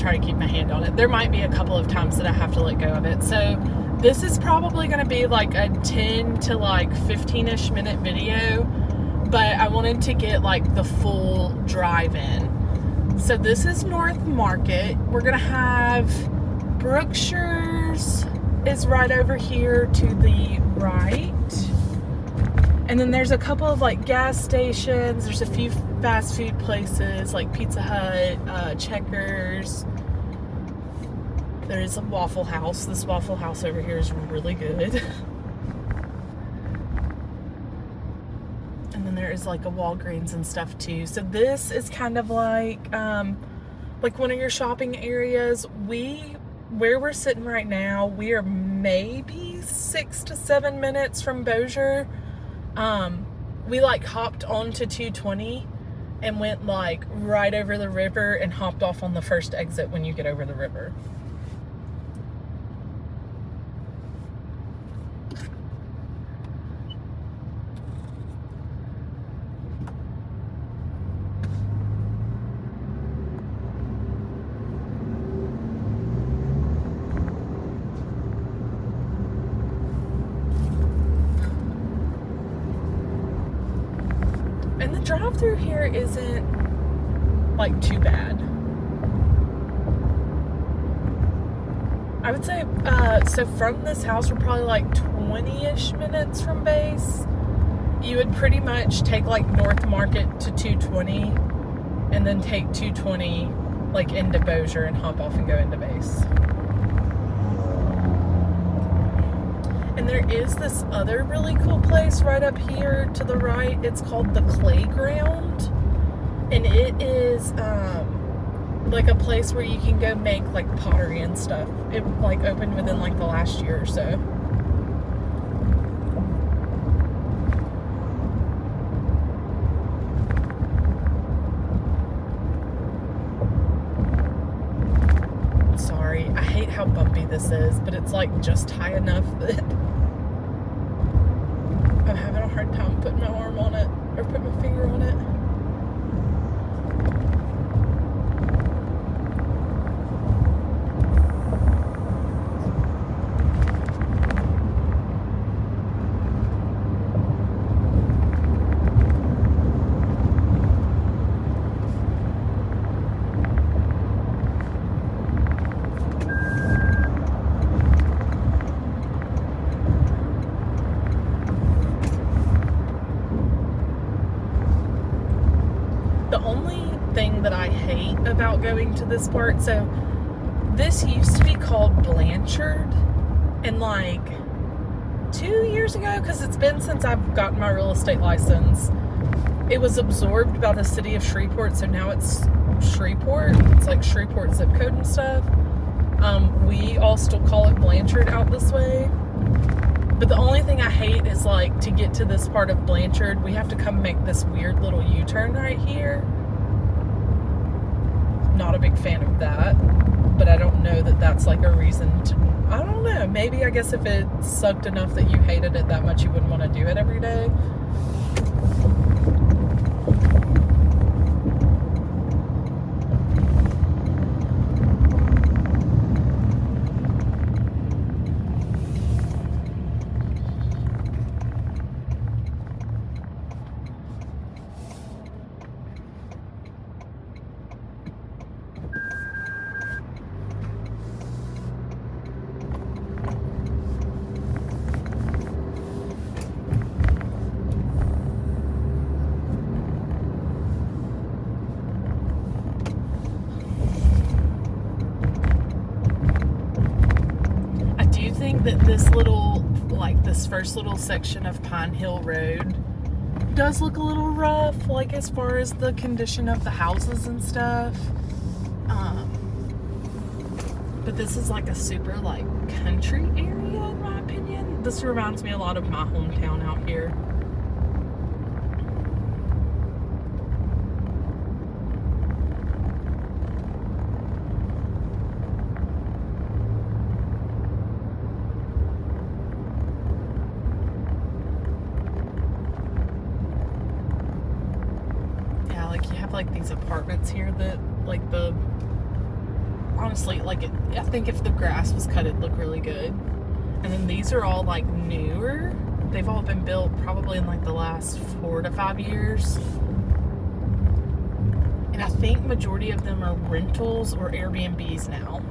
try to keep my hand on it. There might be a couple of times that I have to let go of it. So this is probably going to be like a 10 to like 15-ish minute video, but I wanted to get like the full drive in. So this is North Market. We're going to have Brookshire's is right over here to the right. And then there's a couple of like gas stations. There's a few fast food places like Pizza Hut, Checkers. There's a Waffle House. This Waffle House over here is really good. And then there is like a Walgreens and stuff too. So this is kind of like one of your shopping areas. Where we're sitting right now, we are maybe 6 to 7 minutes from Bossier. We like hopped onto 220 and went like right over the river and hopped off on the first exit when you get over the river. And the drive-through here isn't like too bad. I would say, so from this house, we're probably like 20-ish minutes from base. You would pretty much take like North Market to 220 and then take 220 like into Bossier and hop off and go into base. And there is this other really cool place right up here to the right. It's called the Playground. And it is like a place where you can go make like pottery and stuff. It like opened within like the last year or so. Sorry, I hate how bumpy this is, but it's like just high enough that I'm having a hard time putting my arm on it or put my finger on it. The only thing that I hate about going to this part, so this used to be called Blanchard, and like 2 years ago, because it's been since I've gotten my real estate license, it was absorbed by the city of Shreveport, so now it's Shreveport. It's like Shreveport zip code and stuff. We all still call it Blanchard out this way. But the only thing I hate is like to get to this part of Blanchard, we have to come make this weird little U-turn right here. Not a big fan of that, but I don't know that that's like a reason to, I don't know, maybe I guess if it sucked enough that you hated it that much you wouldn't want to do it every day. That this little, like this first little section of Pine Hill Road does look a little rough, like as far as the condition of the houses and stuff. But this is like a super like country area in my opinion. This reminds me a lot of my hometown out here. Like these apartments here that like the honestly, like, I think if the grass was cut, it'd look really good. And then these are all, like, newer. They've all been built probably in, like, the last 4 to 5 years. And I think majority of them are rentals or Airbnbs now.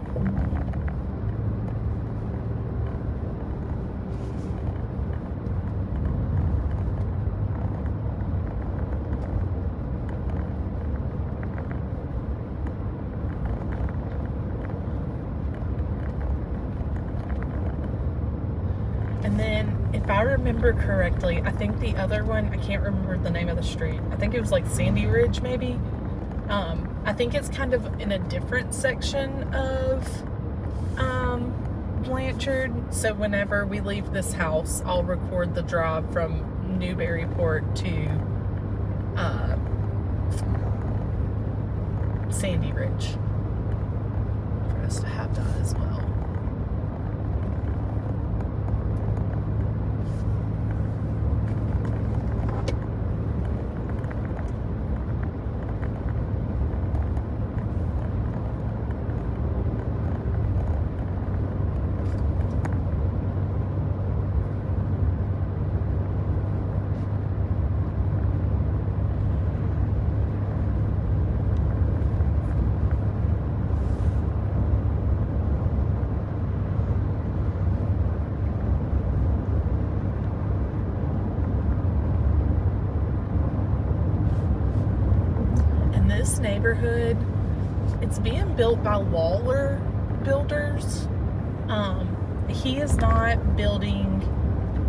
And then, if I remember correctly, I think the other one, I can't remember the name of the street. I think it was like Sandy Ridge, maybe. I think it's kind of in a different section of Blanchard. So whenever we leave this house, I'll record the drive from Newburyport to Sandy Ridge for us to have that as well. This neighborhood, it's being built by Waller Builders. He is not building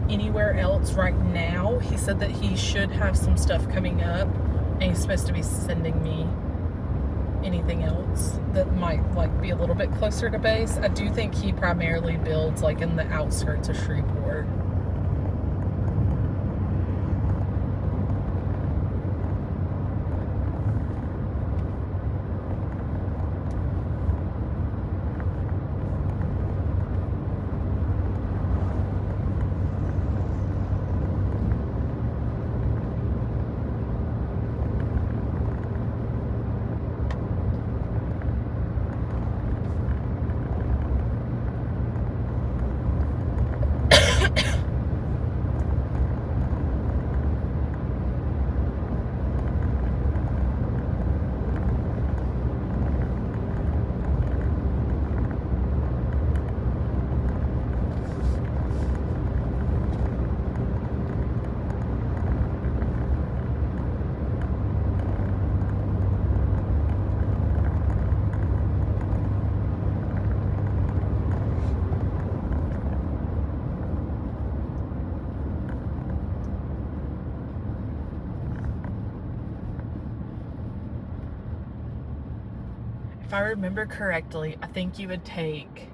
anywhere else right now. He said that he should have some stuff coming up, and he's supposed to be sending me anything else that might like be a little bit closer to base. I do think he primarily builds like in the outskirts of Shreveport. If I remember correctly, I think you would take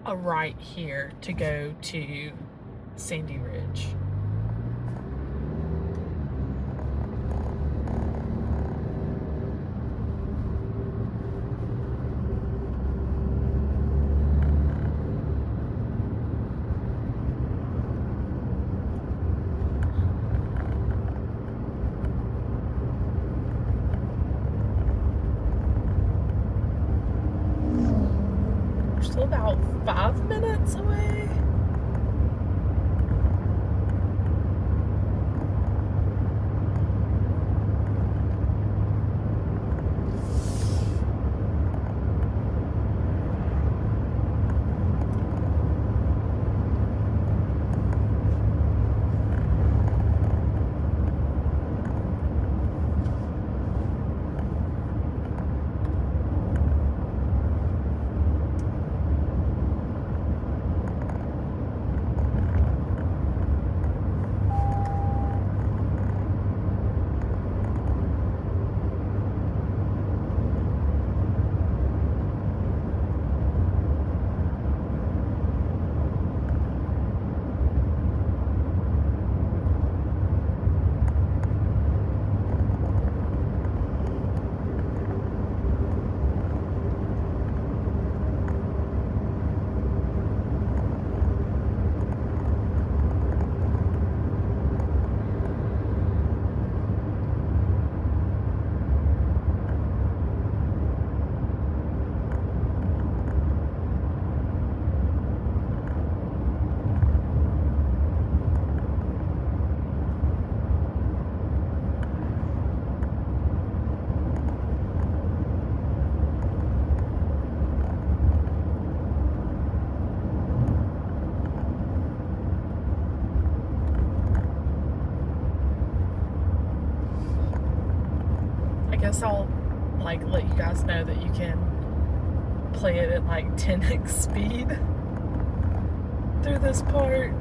a right here to go to Sandy Ridge. Still about 5 minutes away. guess I'll like let you guys know that you can play it at like 10x speed through this part.